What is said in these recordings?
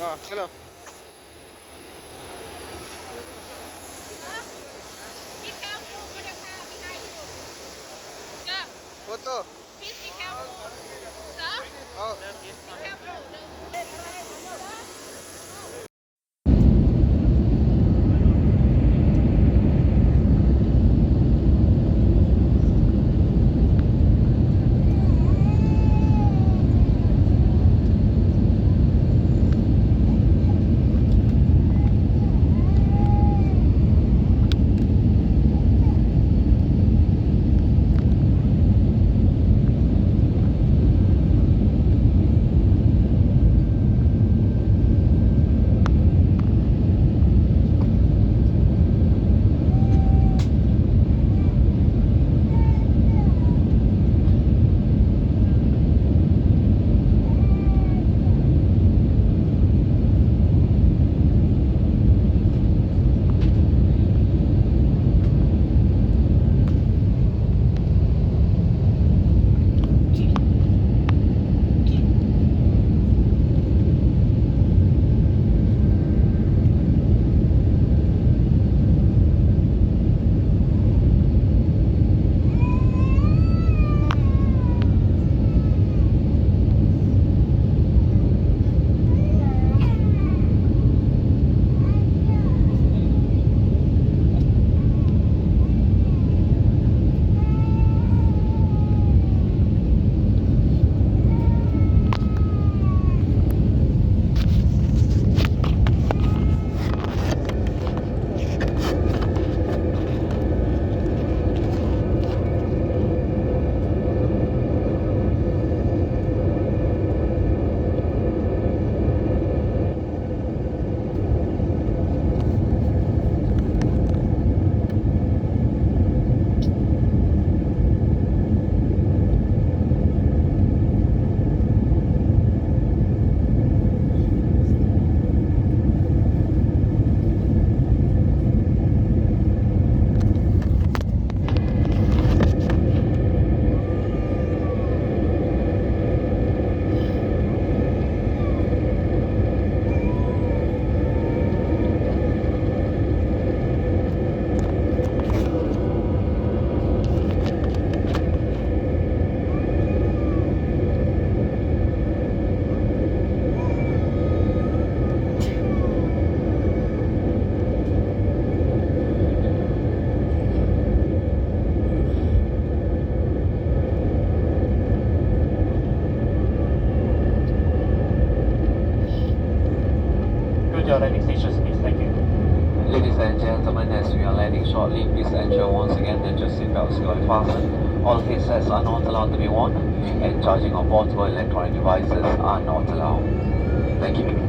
चलो Be careful for the car behind you. Sir, photo please be careful. Sir, हाँ be careful. Your landing stations, please. Thank you. Ladies and gentlemen, as we are landing shortly, please ensure once again that your seatbelts are fastened. All headsets are not allowed to be worn, and charging of portable electronic devices are not allowed. Thank you.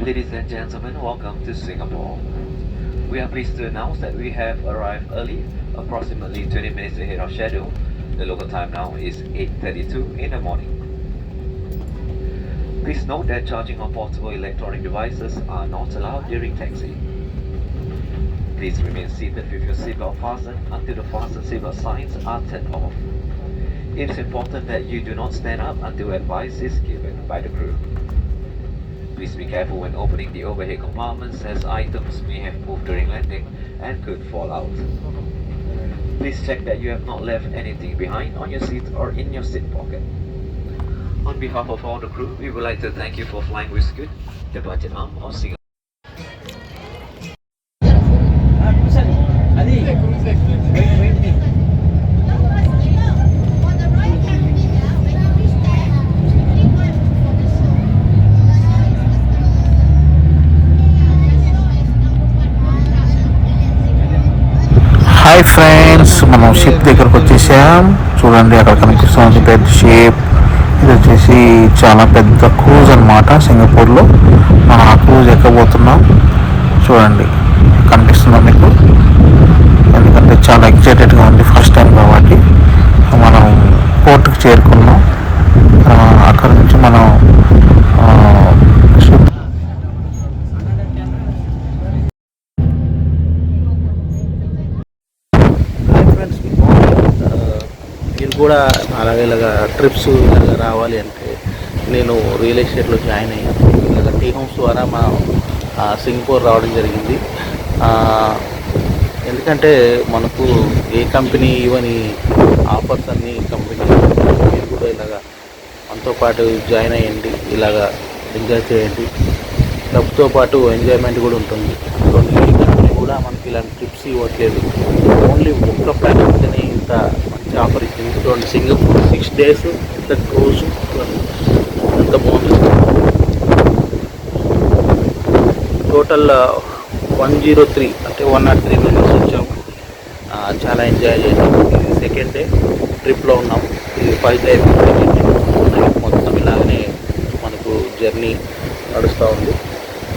Ladies and gentlemen, welcome to Singapore. We are pleased to announce that we have arrived early, approximately 20 minutes ahead of schedule. The local time now is 8:32 in the morning. Please note that charging of portable electronic devices are not allowed during taxi. Please remain seated with your seatbelt fastened until the fasten seatbelt signs are turned off. It is important that you do not stand up until advice is given by the crew. Please be careful when opening the overhead compartments as items may have moved during landing and could fall out. Please check that you have not left anything behind on your seat or in your seat pocket. On behalf of all the crew, we would like to thank you for flying with Scoot, the budget arm of Singapore. Hi friends, మనం ship దగ్గరకు వచ్చేసాం. చూడండి అక్కడ కనిపిస్తుంది పెద్ద ship. ఇది వచ్చేసి చాలా పెద్ద క్రూజ్ అనమాట. సింగపూర్లో మనం ఆ క్రూజ్ ఎక్కబోతున్నాం. చూడండి కనిపిస్తుందా మీకు? ఎందుకంటే చాలా ఎక్సైటెడ్గా ఉంది, ఫస్ట్ టైం కాబట్టి. మనం పోర్ట్కి చేరుకున్నాం. అక్కడ నుంచి మనం మీరు కూడా ఇలాగా ట్రిప్స్ ఇలాగా రావాలి అంటే నేను రియల్ ఎస్టేట్లో జాయిన్ అయ్యాను. ఇలాగ టీ హోమ్స్ ద్వారా మనం సింగపూర్ రావడం జరిగింది. ఎందుకంటే మనకు ఏ కంపెనీ ఇవని ఆఫర్స్ అన్ని కంపెనీ, మీరు కూడా ఇలాగా మనతో పాటు జాయిన్ అయ్యండి, ఇలాగా ఎంజాయ్ చేయండి. డబ్బుతో పాటు ఎంజాయ్మెంట్ కూడా ఉంటుంది. ఏ కంపెనీ కూడా మనకి ఇలాంటి ట్రిప్స్ ఇవ్వట్లేదు. ఓన్లీ ఒక్క ప్యాకేజ్ని ఇంత మంచి ఆఫర్ ఇచ్చింది. చూడండి, సింగపూర్ 6 days ఇంత క్రూజ్ ఎంత బాగుంది. టోటల్ 103 అంటే 103 మెంబర్స్ వచ్చాము. చాలా ఎంజాయ్ చేసాము. ఇది సెకండ్ డే ట్రిప్లో ఉన్నాము. ఇది 5 days మొత్తం ఇలాగనే మనకు జర్నీ నడుస్తూ ఉంది.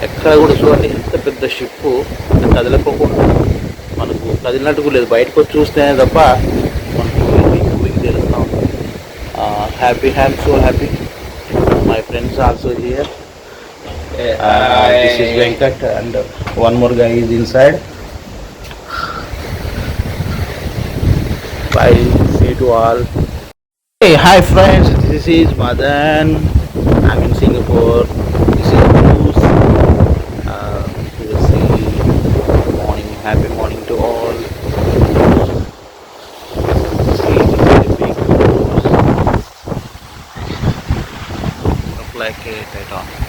ఎక్కడ కూడా చూడండి ఎంత పెద్ద షిప్, కదలకోకుండా మనకు కదిలినట్టు లేదు. బయటకు వచ్చి చూస్తేనే తప్ప మనకు మూవింగ్ తెలుస్తూ ఉంది. Happy, I'm so happy. My friends also here. This is Venkat and one more guy is inside. Bye, say to all. Hey, hi friends, this is Madan. I'm in Singapore. This is Bruce. You will see morning, happy morning to all. See, very big cruise. Look like a Titanic.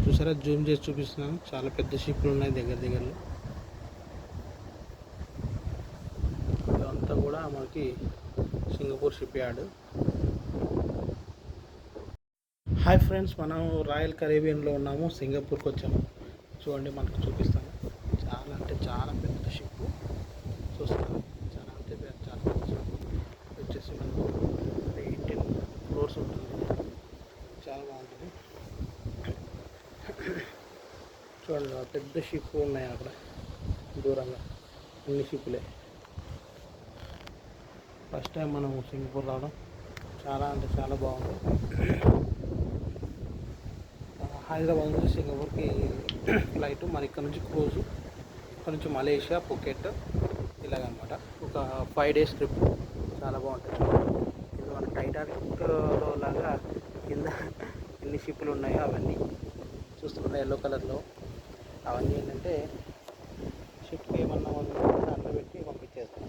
చూసారా, Zoom చేసి చూపిస్తున్నాను. చాలా పెద్ద షిప్లు ఉన్నాయి దగ్గరలో. ఇదంతా కూడా మనకి Singapore ship yard. Hi friends, మనం రాయల్ కరేబియన్లో ఉన్నాము. సింగపూర్కి వచ్చాము. చూడండి, మనకు చూపిస్తాను. చాలా అంటే చాలా పెద్ద షిప్ చూస్తాను. చాలా అంటే చాలా పెద్ద షిప్ వచ్చేసి మనకు 18 crores ఉంటుంది. చాలా బాగుంటుంది. చూడండి, పెద్ద షిప్ ఉన్నాయి అక్కడ దూరంగా. అన్ని షిప్లే. ఫస్ట్ టైం మనం సింగపూర్ రావడం చాలా అంటే చాలా బాగుంది. హైదరాబాద్ నుంచి సింగపూర్కి ఫ్లైట్, మరి ఇక్కడ నుంచి క్రూజు, ఇక్కడ నుంచి మలేషియా, పుకెట్, ఇలాగనమాట. ఒక 5 days ట్రిప్. చాలా బాగుంటుంది. ఇది మన టైటానిక్లో లాగా కింద ఎన్ని షిప్లు ఉన్నాయో అవన్నీ చూస్తున్నా ఎల్లో కలర్లో. అవన్నీ ఏంటంటే షిప్కి ఏమన్నా దాంట్లో పెట్టి పంపించేస్తాం.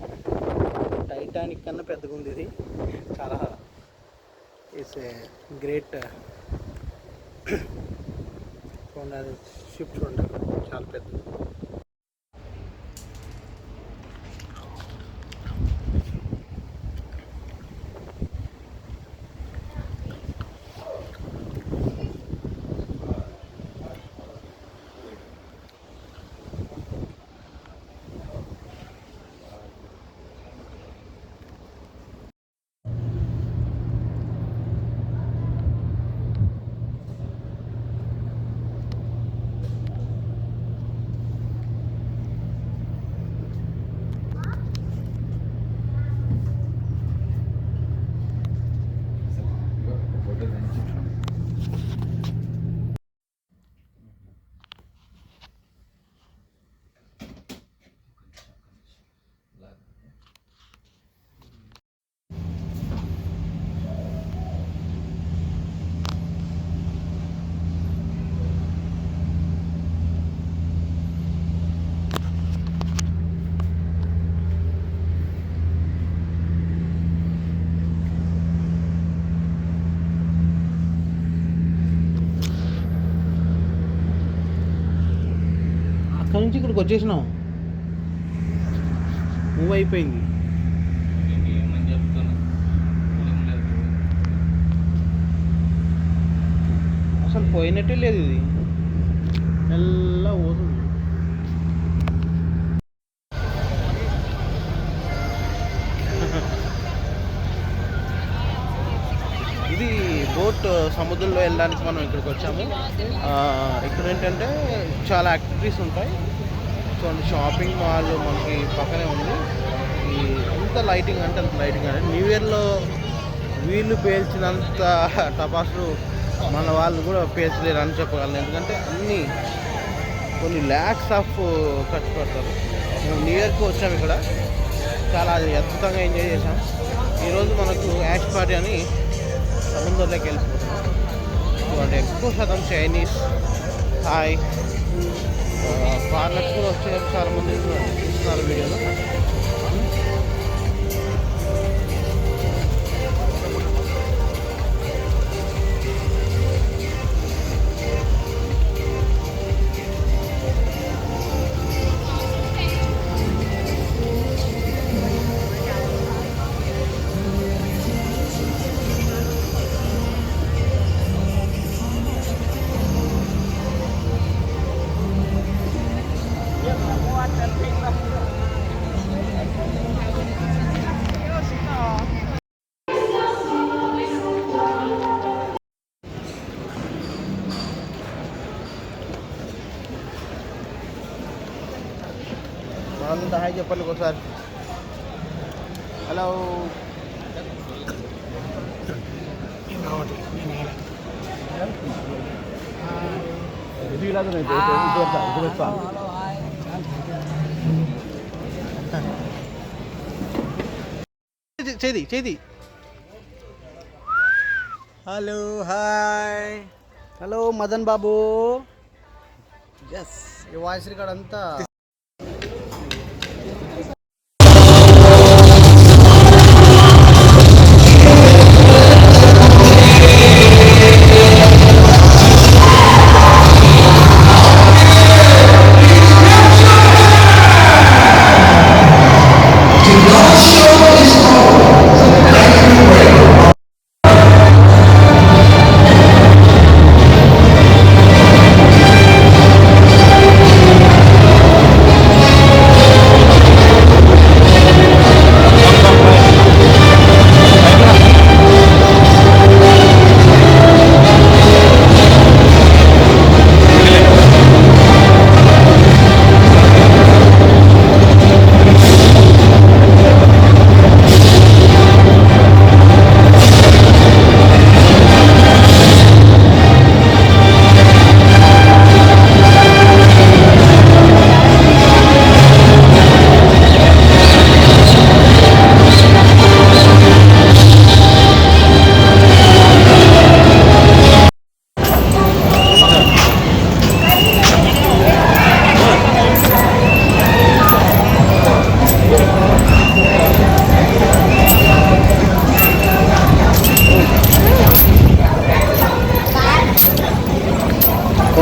టైటానిక్ కన్నా పెద్దగా ఉంది ఇది. చాలా ఇట్స్ ఏ గ్రేట్ చూడండి, షిప్ చూడండి చాలా పెద్దది. అక్కడి నుంచి ఇక్కడికి వచ్చేసినాం, మూవ్ అయిపోయింది. అసలు పోయినట్టే లేదు, ఇది మెల్లగా పోతుంది. ఇది బోట్ సముద్రంలో వెళ్ళడానికి మనం ఇక్కడికి వచ్చాము. ఇక్కడ ఏంటంటే చాలా యాక్టివిటీస్ ఉంటాయి. చూడండి, షాపింగ్ మాల్ మనకి పక్కనే ఉంది. ఈ ఎంత లైటింగ్ అంటే అంత లైటింగ్ అంటే న్యూ ఇయర్లో వీళ్ళు పేల్చినంత టపాసులు మన వాళ్ళు కూడా పేల్చలేరు అని చెప్పగలను. ఎందుకంటే అన్నీ కొన్ని ల్యాక్స్ ఆఫ్ ఖర్చు పెడతారు. మేము న్యూ ఇయర్కి వచ్చాము, ఇక్కడ చాలా అద్భుతంగా ఎంజాయ్ చేసాం. ఈరోజు మనకు యాష్ పార్టీ అని సముద్రంలోకి వెళ్ళిపోతున్నాం. చూడండి, ఎక్కువ శాతం చైనీస్, థాయ్, ఫారినర్స్ కూడా వచ్చే చాలామంది చూస్తున్నారు వీడియోలో. వాళ్ళంతా హాయ్ చెప్పండి ఒకసారి. హలో. చేది చేది. Hello, hi. Hello Madan Babu. Yes, ఈ వాయిస్ రికార్డ్ అంతా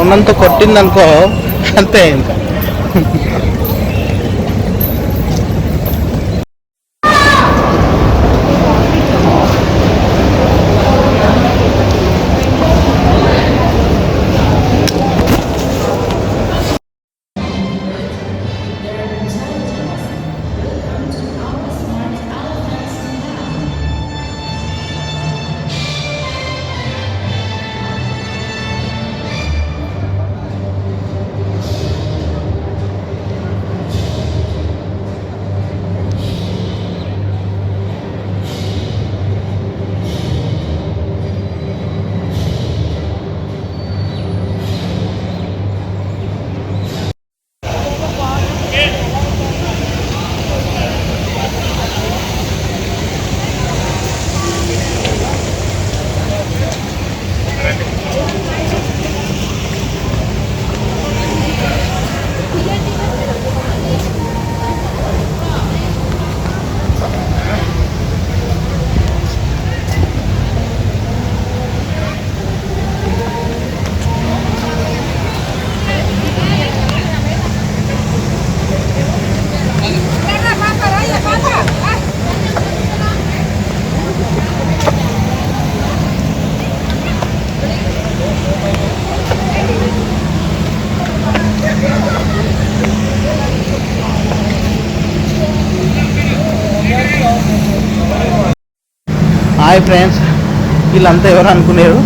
ఉన్నంత కొట్టిందనుకో అంతే ఇంకా. హాయ్ ఫ్రెండ్స్, వీళ్ళంతా ఎవరు అనుకునేరు,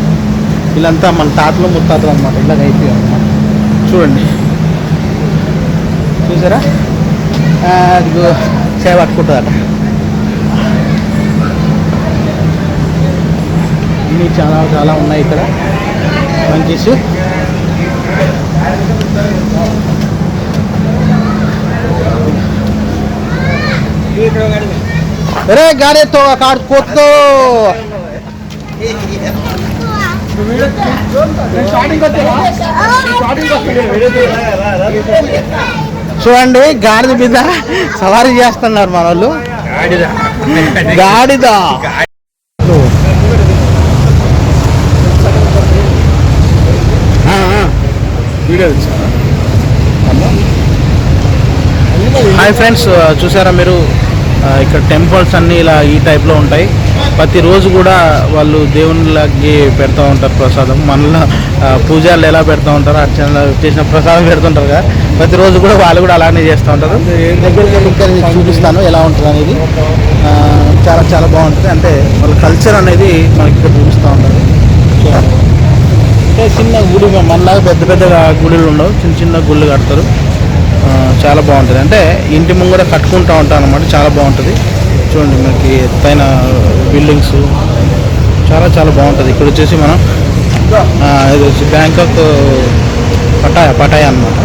వీళ్ళంతా మన తాతలు ముత్తాతలు అనమాట. ఇలాగ అయిపోయాం అనమాట. చూడండి, చూసారా చేయ పట్టుకుంటుందట. ఇన్ని చాలా చాలా ఉన్నాయి ఇక్కడ మంకీస్. अरे गाड़ी तो काट कोत तो చూడండి, గాడిద మీద సవారీ చేస్తున్నారు మన వాళ్ళు. గాడిద హాయ్ ఫ్రెండ్స్, చూసారా మీరు ఇక్కడ టెంపుల్స్ అన్నీ ఇలా ఈ టైప్లో ఉంటాయి. ప్రతిరోజు కూడా వాళ్ళు దేవుళ్ళకి పెడతా ఉంటారు ప్రసాదం. మనలో పూజలు ఎలా పెడతా ఉంటారో అర్చనలో చేసిన ప్రసాదం పెడుతుంటారు కదా, ప్రతిరోజు కూడా వాళ్ళు కూడా అలానే చేస్తూ ఉంటారు. దగ్గరికి వెళ్ళి ఇంకా చూపిస్తాను ఎలా ఉంటుంది అనేది. చాలా చాలా బాగుంటుంది. అంటే వాళ్ళ కల్చర్ అనేది మనకి ఇక్కడ చూపిస్తూ ఉంటారు. అంటే చిన్న గుడి, మనలాగా పెద్ద పెద్ద గుడులు ఉండవు, చిన్న చిన్న గుళ్ళు కడతారు. చాలా బాగుంటుంది. అంటే ఇంటి ముంగడ కట్టుకుంటూ ఉంటాం అన్నమాట. చాలా బాగుంటుంది. చూడండి, మనకి ఎత్తైన బిల్డింగ్స్ చాలా చాలా బాగుంటుంది. ఇక్కడ వచ్చేసి మనం ఇది వచ్చి బ్యాంకాక్ పటాయా అన్నమాట.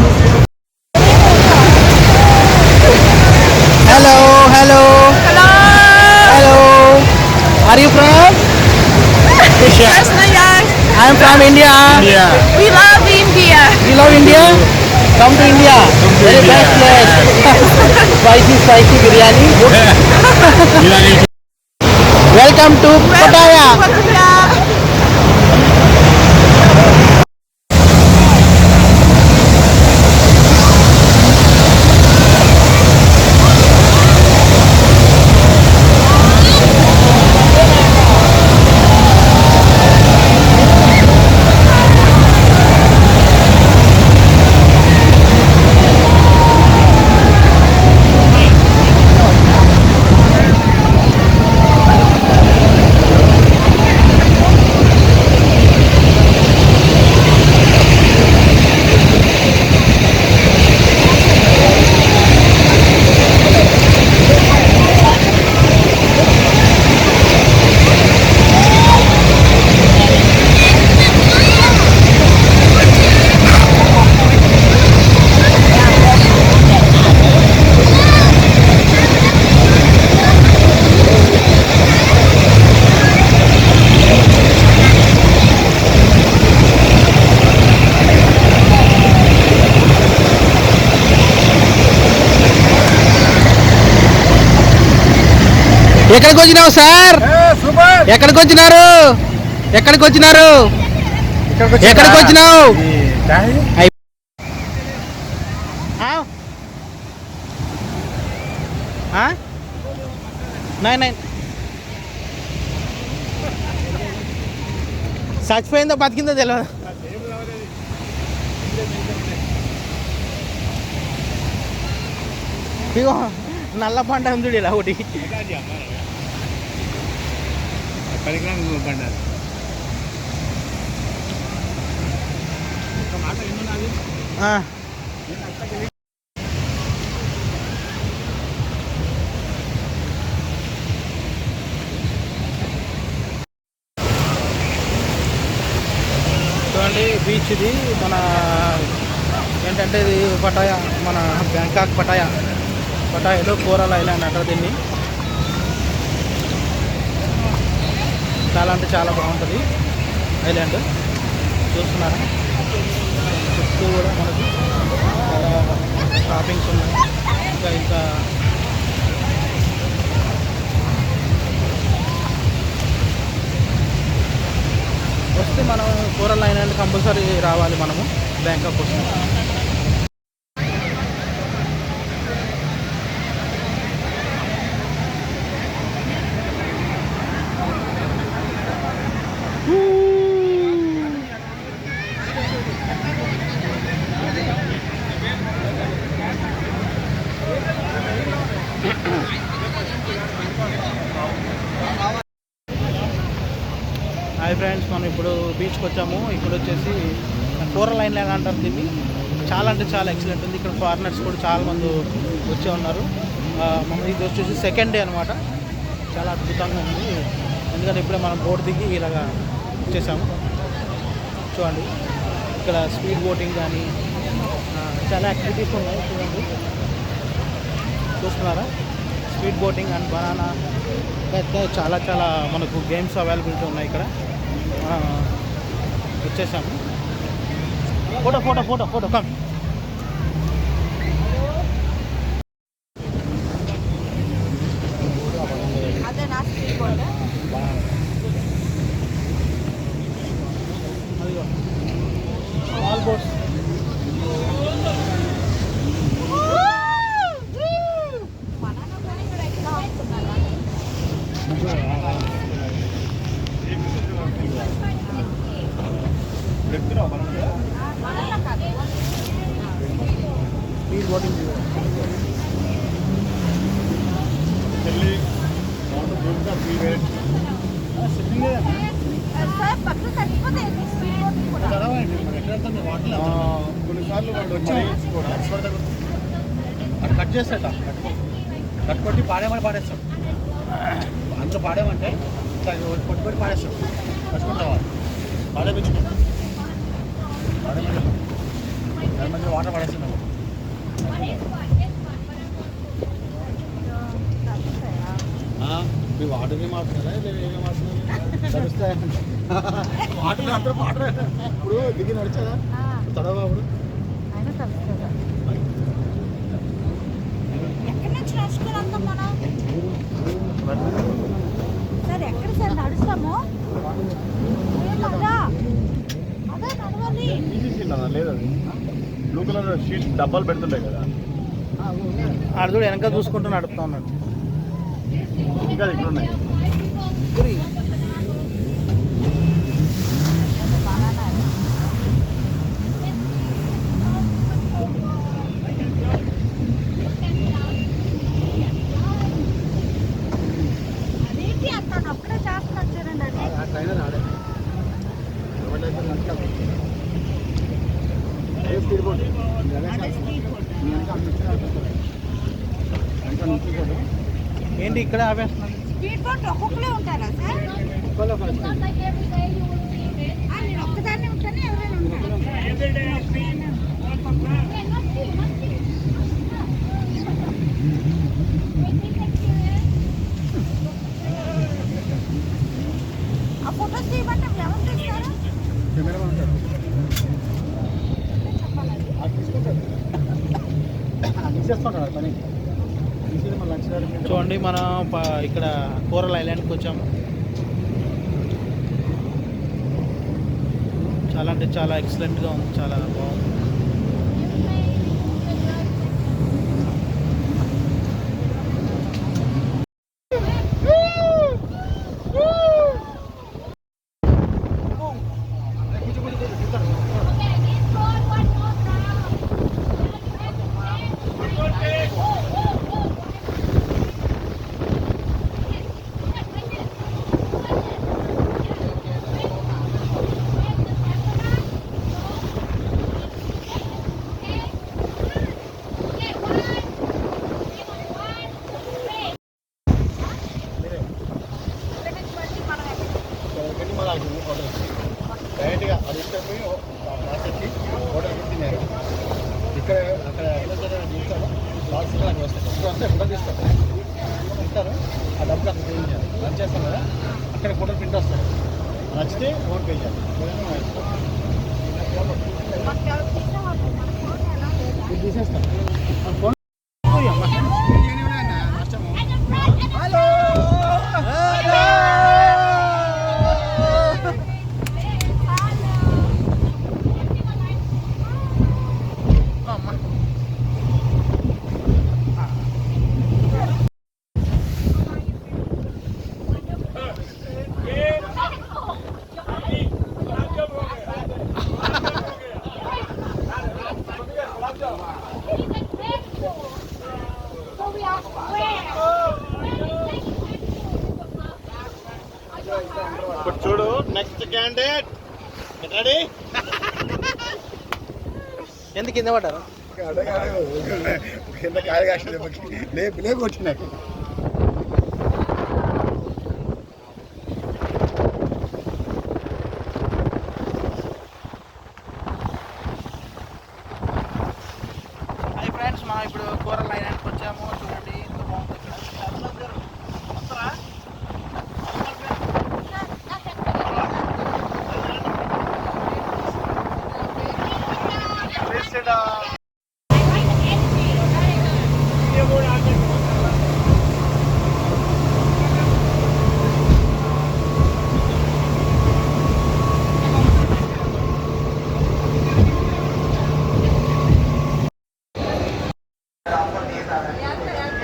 Hello hello hello, are you from? I am from India. We love India. You love India? Come to India. Very best place. Spicy biryani. Welcome to Pattaya. ఎక్కడికి వచ్చినావు సార్? ఎక్కడికి వచ్చినారు? ఎక్కడికి వచ్చినావు? నైన్ చచ్చిపోయిందో బతికిందో తెలియదు. ఇగో నల్ల పంట ఉంది ఇలా ఒకటి. చూడండి బీచ్ ఇది మన ఏంటంటే ఇది పటాయా, మన బ్యాంకాక్ పటాయాలో కోరల్ ఐలాండ్ అంటారు దీన్ని. చాలా అంటే చాలా బాగుంటుంది ఐలాండ్. చూస్తున్నారా చుట్టూ కూడా మనకి చాలా షాపింగ్స్ ఉన్నాయి. ఇంకా వస్తే మనం కోరల్ ఐలాండ్ కంపల్సరీ రావాలి మనము బ్యాంకాక్ కోసం. హాయ్ ఫ్రెండ్స్, మనం ఇప్పుడు బీచ్కి వచ్చాము. ఇక్కడ వచ్చేసి కోరల్ ఐలాండ్ అంటారు దీన్ని. చాలా అంటే చాలా ఎక్సలెంట్ ఉంది. ఇక్కడ ఫారినర్స్ కూడా చాలామంది వచ్చే ఉన్నారు. మనం ఇది వచ్చేసి సెకండ్ డే అనమాట. చాలా అద్భుతంగా ఉంది. ఎందుకంటే ఇప్పుడే మనం బోట్ దిగి ఇలాగా వచ్చేసాము. చూడండి ఇక్కడ స్పీడ్ బోటింగ్ కానీ చాలా యాక్టివిటీస్ ఉన్నాయి. చూడండి చూస్తున్నారా, స్పీడ్ బోటింగ్ అండ్ బనానా అయితే చాలా చాలా మనకు గేమ్స్ అవైలబిలిటీ ఉన్నాయి ఇక్కడ. వచ్చేసాము. Photo photo photo photo come. All boats speed boating. కొన్నిసార్లు వాడు వచ్చి అటు కట్ చేస్తాట, కట్టుకొట్టి పాడేమని పాడేస్తాడు. అందులో పాడేమంటే కొట్టుకొని పాడేస్తాడు. కట్టుకుంటావా పాడేపించు, పాడేమని దాని మధ్య వాటర్ పడేస్తున్నావు. మీ వాటర్ని మారుతున్నారా లేదా ఏమేమి మారుతున్నారు? తెలుస్తాయి వాటర్ అందరూ వాటర్. ఇప్పుడు దిగి నడిచారా తడవా? అప్పుడు ఎక్కడి నుంచి నడుచుకున్నాం మనం? సార్ ఎక్కడ సార్ నడుస్తాము? అదే నడవాలి. లేదు, అది బ్లూ కలర్ షీట్ డబ్బాలు పెడుతుంటాయి కదా, ఆడు వెనక చూసుకుంటూ నడుపుతా ఉన్నాడు. ఇంకా ఇక్కడ ఉన్నాయి. అదేంటి అతను ఒక్కడే చేస్తున్నాడు చూడండి. అది ట్రైనర్ ఆడే ఏంటి ఇక్కడ ఆపేస్తున్నారు? స్పీడ్ బోట్ ఒక్కొక్కరే ఉంటారా సార్? నేను ఒక్కదాన్ని ఉంటాను, ఎవరైనా ఉంటారు? ఆ ఫొటోస్ తీయమంటే ఎవరు తీస్తారు? కెమెరా ఉంటాడు, తీసేస్తుంటాడు పని. చూడండి మనం ఇక్కడ కోరల్ ఐలాండ్కి వచ్చాము. చాలా అంటే చాలా ఎక్సలెంట్గా ఉంది, చాలా బాగుంది. డైరెక్ట్గా అది ఇష్టపోయి మార్కెట్కి హోటల్ తిన్నారు. ఇక్కడ అక్కడ చూస్తాను లాస్ట్ అక్కడ వస్తాయి వస్తే ఫోటో తీస్తారు ఇస్తారు. ఆ డబ్బులు అక్కడ పే చేయాలి. లంచ్ చేస్తాం కదా, అక్కడ ఫోటోలు ప్రింట్ వస్తాయి. నచ్చితే ఫోన్ పే చేయాలి. ఇది తీసేస్తాను. ఫోన్ ఇప్పుడు చూడు నెక్స్ట్ క్యాండిడేట్ రెడీ. ఎందుకు కింద పడ్డారు? కింద కాయ కాసిన లేపు వచ్చినాక హాయ్ ఫ్రెండ్స్, మనం ఇప్పుడు కూరలు అయినానికి వచ్చాము. చూడండి ఎంత బాగుంది ఇక్కడ. వస్తారా?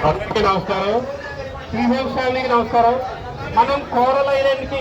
అందరికీ నమస్కారం. శ్రీ హోమ్ ఫ్యామిలీకి నమస్కారం. మనం కోరలైనకి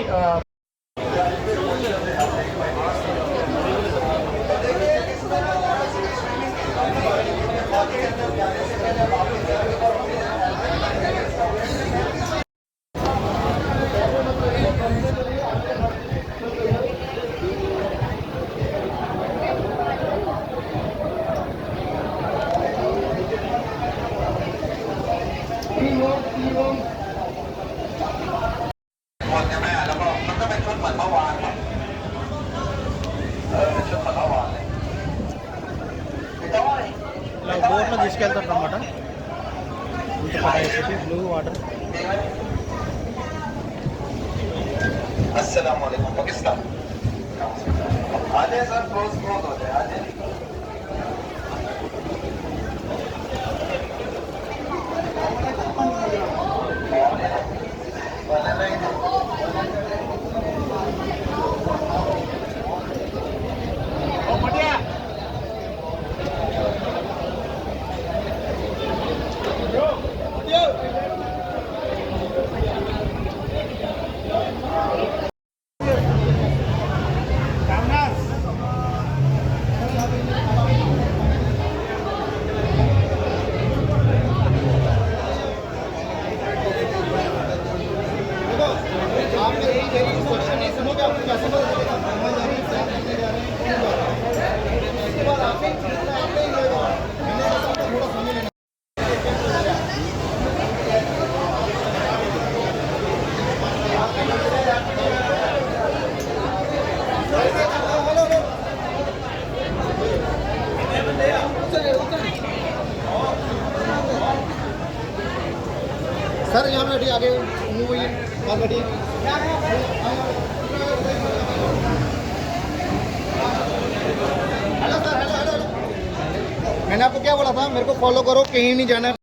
ఇలా బోట్లో తీసుకెళ్తారు అన్నమాట. Blue water. अस्सलाम वालेकुम पाकिस्तान आ जाए सर क्लोज हो जाए आ जाए सर यहाँ पे आगे मूव हुई बहुत बढ़िया। Hello sir, hello. मैंने आपको क्या बोला था, मेरे को फॉलो करो, कहीं नहीं जाना।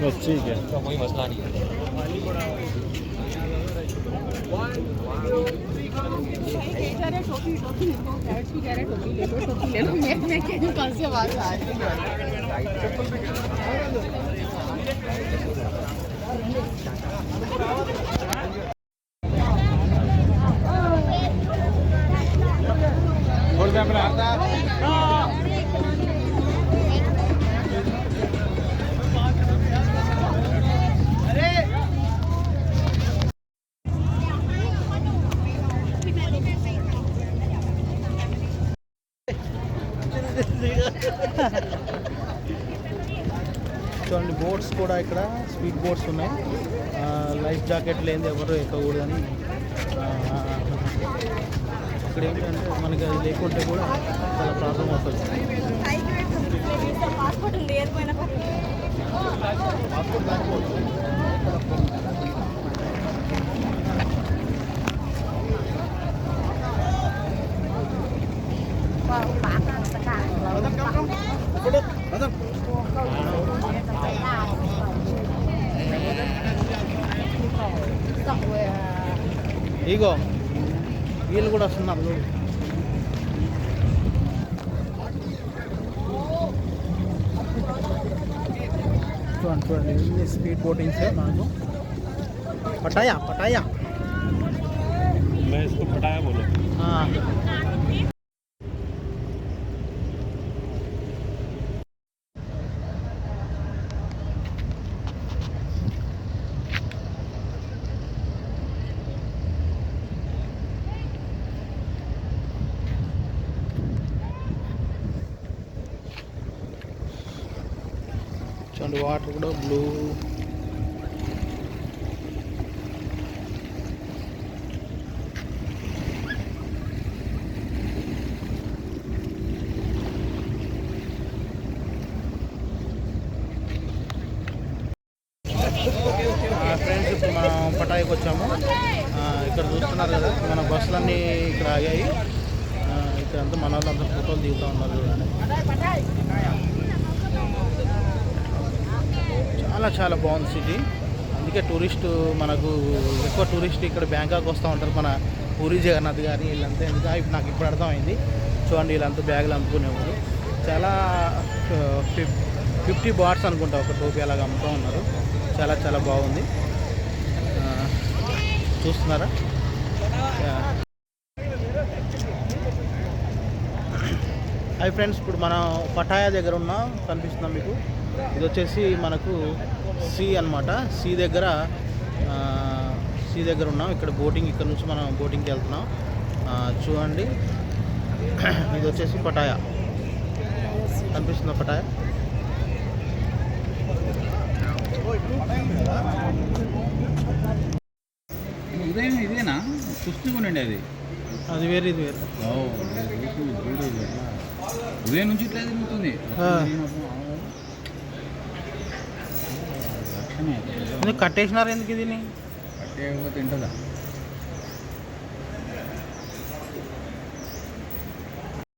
बस ठीक है तो कोई मसला नहीं है टोपी ले लो मैं कौन से बात आ रही చూడండి బోట్స్ కూడా ఇక్కడ స్పీడ్ బోట్స్ ఉన్నాయి లైఫ్ జాకెట్ లేనిది ఎవరు ఎక్కకూడదని ఇక్కడ ఏంటంటే మనకి అది లేకుంటే కూడా చాలా ప్రాబ్లం అవుతుంది పాస్పోర్ట్ ఉంది ఏరిపోయిన ఇగో వీళ్ళు కూడా వస్తున్నారు చూడండి చూడండి ఇన్ని స్పీడ్ బోటింగ్స్ మనకు పటాయా పటాయా मैं इसको फटाया बोलो చూడండి వాటర్ కూడా బ్లూ ఫ్రెండ్స్ ఇప్పుడు మనం పటాయికి వచ్చాము ఇక్కడ చూస్తున్నారు కదా మన బస్సులన్నీ ఇక్కడ ఆగాయి ఇక్కడ అంతా మన వాళ్ళంతా ఫోటోలు దిగుతూ ఉన్నారు చూడండి చాలా చాలా బాగుంది సిటీ అందుకే టూరిస్టు మనకు ఎక్కువ టూరిస్ట్ ఇక్కడ బ్యాంకాక్ వస్తూ ఉంటారు మన పూరి జగన్నాథ్ గారి వీళ్ళంతా ఎందుకు ఇప్పుడు నాకు ఇప్పుడు అర్థమైంది చూడండి వీళ్ళంతా బ్యాగులు అమ్ముకునేవారు చాలా 50 బాట్స్ అనుకుంటా ఒక టోపీ అలాగ అమ్ముతూ ఉన్నారు చాలా చాలా బాగుంది చూస్తున్నారా హాయ్ ఫ్రెండ్స్ ఇప్పుడు మనం పటాయా దగ్గర ఉన్నాం కనిపిస్తున్నాం మీకు ఇది వచ్చేసి మనకు సీ అన్నమాట సీ దగ్గర ఉన్నాం ఇక్కడ బోటింగ్ ఇక్కడ నుంచి మనం బోటింగ్కి వెళ్తున్నాం చూడండి ఇది వచ్చేసి పటాయా కనిపిస్తుందా పటాయా ఉదయం ఇదేనా చూస్తుండే అది అది వేరే ఇది వేరే ఉదయం నుంచి ఇట్లా తిరుగుతుంది ఎందుకు కట్టేసినారు ఎందుకు ఇది కట్టేయకపోతే ఉంటుందా